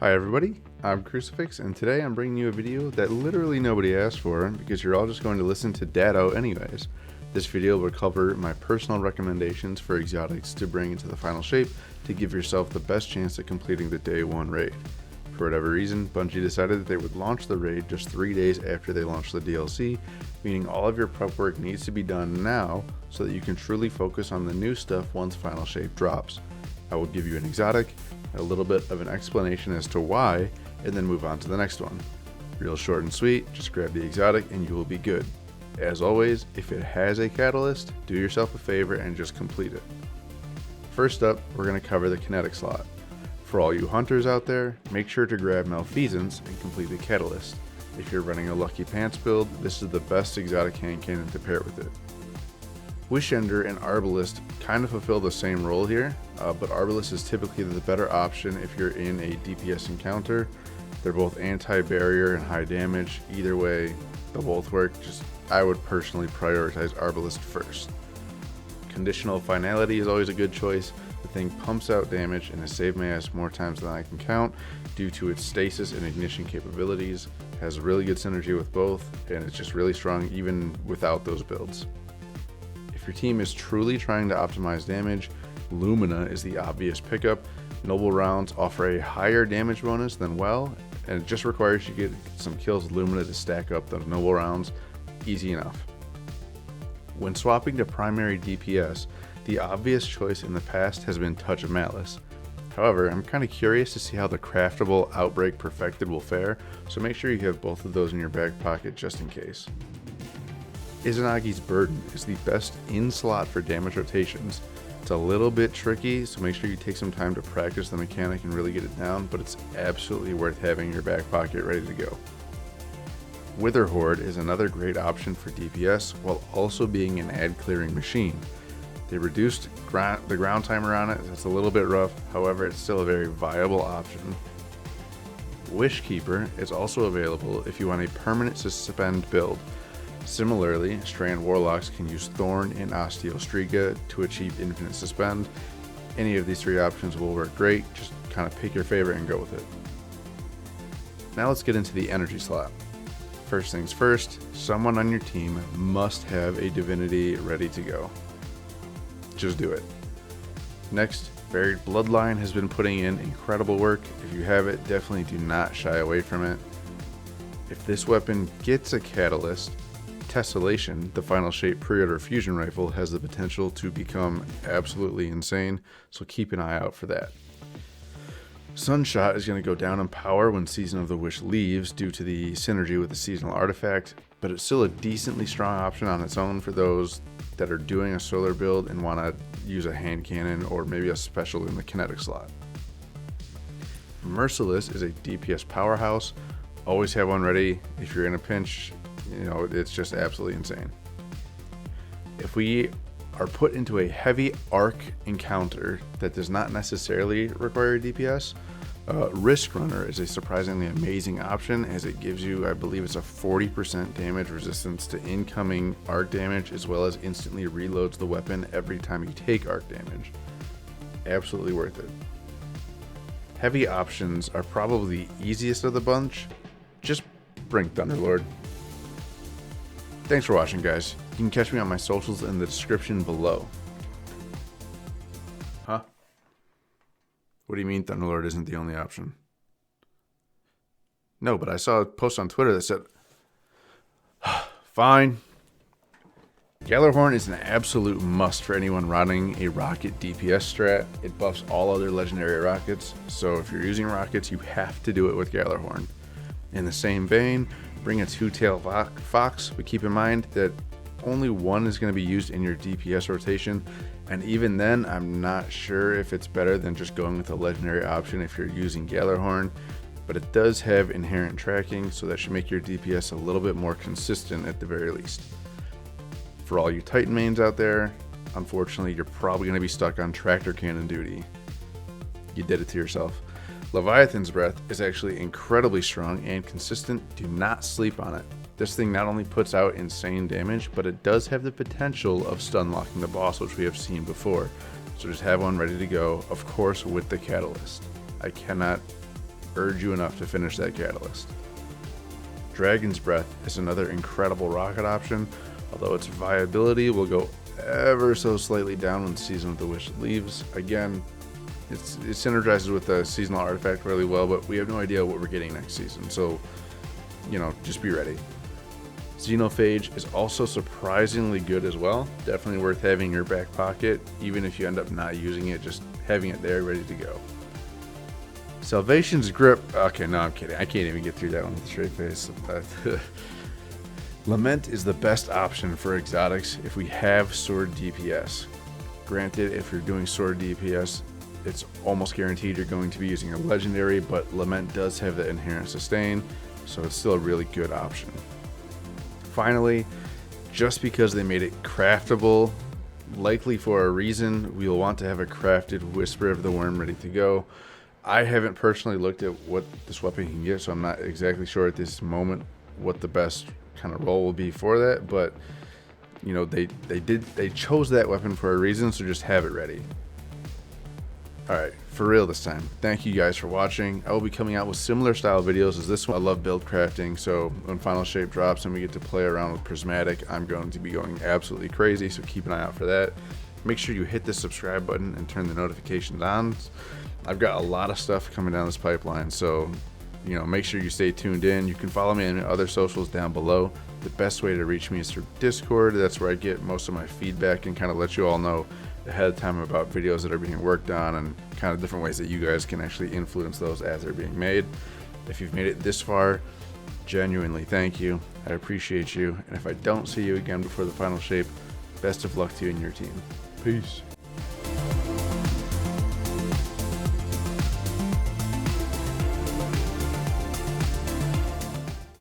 Hi everybody, I'm Crucifix, and today I'm bringing you a video that literally nobody asked for because you're all just going to listen to Dado anyways. This video will cover my personal recommendations for exotics to bring into the final shape to give yourself the best chance at completing the day 1 raid. For whatever reason, Bungie decided that they would launch the raid just 3 days after they launched the DLC, meaning all of your prep work needs to be done now so that you can truly focus on the new stuff once final shape drops. I will give you an exotic, a little bit of an explanation as to why, and then move on to the next one. Real short and sweet, just grab the exotic and you will be good. As always, if it has a catalyst, do yourself a favor and just complete it. First up, we're going to cover the kinetic slot. For all you hunters out there, make sure to grab Malfeasance and complete the catalyst. If you're running a Lucky Pants build, this is the best exotic hand cannon to pair with it. Wishender and Arbalest kind of fulfill the same role here, but Arbalest is typically the better option if you're in a DPS encounter. They're both anti-barrier and high damage. Either way, they'll both work. I would personally prioritize Arbalest first. Conditional Finality is always a good choice. The thing pumps out damage and has saved my ass more times than I can count due to its stasis and ignition capabilities. Has really good synergy with both, and it's just really strong even without those builds. If your team is truly trying to optimize damage, Lumina is the obvious pickup. Noble rounds offer a higher damage bonus than well, and it just requires you to get some kills with Lumina to stack up those noble rounds. Easy enough. When swapping to primary DPS, the obvious choice in the past has been Touch of Malice. However, I'm kind of curious to see how the craftable Outbreak Perfected will fare, so make sure you have both of those in your back pocket just in case. Izanagi's Burden is the best in-slot for damage rotations. It's a little bit tricky, so make sure you take some time to practice the mechanic and really get it down, but it's absolutely worth having in your back pocket ready to go. Wither Horde is another great option for DPS while also being an ad clearing machine. They reduced the ground timer on it, it's a little bit rough, however it's still a very viable option. Wishkeeper is also available if you want a permanent suspend build. Similarly, Strand Warlocks can use Thorn and Osteostriga to achieve infinite suspend. Any of these three options will work great, just kind of pick your favorite and go with it. Now let's get into the energy slot. First things first, someone on your team must have a divinity ready to go. Just do it. Next, Buried Bloodline has been putting in incredible work. If you have it, definitely do not shy away from it. If this weapon gets a catalyst, Tessellation, the final shape pre-order fusion rifle, has the potential to become absolutely insane, so keep an eye out for that. Sunshot is going to go down in power when Season of the Wish leaves due to the synergy with the seasonal artifact, but it's still a decently strong option on its own for those that are doing a solar build and want to use a hand cannon or maybe a special in the kinetic slot. Merciless is a DPS powerhouse. Always have one ready if you're in a pinch. It's just absolutely insane. If we are put into a heavy arc encounter that does not necessarily require DPS, Risk Runner is a surprisingly amazing option as it gives you, I believe it's a 40% damage resistance to incoming arc damage, as well as instantly reloads the weapon every time you take arc damage. Absolutely worth it. Heavy options are probably the easiest of the bunch. Just bring Thunderlord. Thanks for watching, guys. You can catch me on my socials in the description below. Huh? What do you mean Thunderlord isn't the only option? No, but I saw a post on Twitter that said, fine. Gjallarhorn is an absolute must for anyone running a rocket DPS strat. It buffs all other legendary rockets, so if you're using rockets, you have to do it with Gjallarhorn. In the same vein, bring a two-tailed fox, but keep in mind that only one is going to be used in your DPS rotation, and even then I'm not sure if it's better than just going with a legendary option if you're using Gjallarhorn, but it does have inherent tracking, so that should make your DPS a little bit more consistent at the very least. For all you Titan mains out there, unfortunately you're probably going to be stuck on tractor cannon duty. You did it to yourself. Leviathan's Breath is actually incredibly strong and consistent. Do not sleep on it. This thing not only puts out insane damage, but it does have the potential of stun locking the boss, which we have seen before. So just have one ready to go, of course with the catalyst. I cannot urge you enough to finish that catalyst. Dragon's Breath is another incredible rocket option, although its viability will go ever so slightly down when Season of the Wish leaves. Again, it synergizes with the seasonal artifact really well, but we have no idea what we're getting next season, so just be ready. Xenophage is also surprisingly good as well. Definitely worth having in your back pocket, even if you end up not using it, just having it there ready to go. Salvation's Grip. Okay, no, I'm kidding. I can't even get through that one with a straight face. Lament is the best option for exotics if we have sword DPS. Granted, if you're doing sword DPS, it's almost guaranteed you're going to be using a legendary, but Lament does have that inherent sustain, so it's still a really good option. Finally, just because they made it craftable, likely for a reason, we'll want to have a crafted Whisper of the Worm ready to go. I haven't personally looked at what this weapon can get, so I'm not exactly sure at this moment what the best kind of role will be for that, but they chose that weapon for a reason, so just have it ready. Alright, for real this time, thank you guys for watching. I will be coming out with similar style videos as this one. I love build crafting, so when Final Shape drops and we get to play around with Prismatic, I'm going to be going absolutely crazy, so keep an eye out for that. Make sure you hit the subscribe button and turn the notifications on. I've got a lot of stuff coming down this pipeline, so make sure you stay tuned in. You can follow me on other socials down below. The best way to reach me is through Discord. That's where I get most of my feedback and kind of let you all know ahead of time about videos that are being worked on and kind of different ways that you guys can actually influence those as they're being made. If you've made it this far, genuinely thank you. I appreciate you, and if I don't see you again before the Final Shape, best of luck to you and your team. Peace.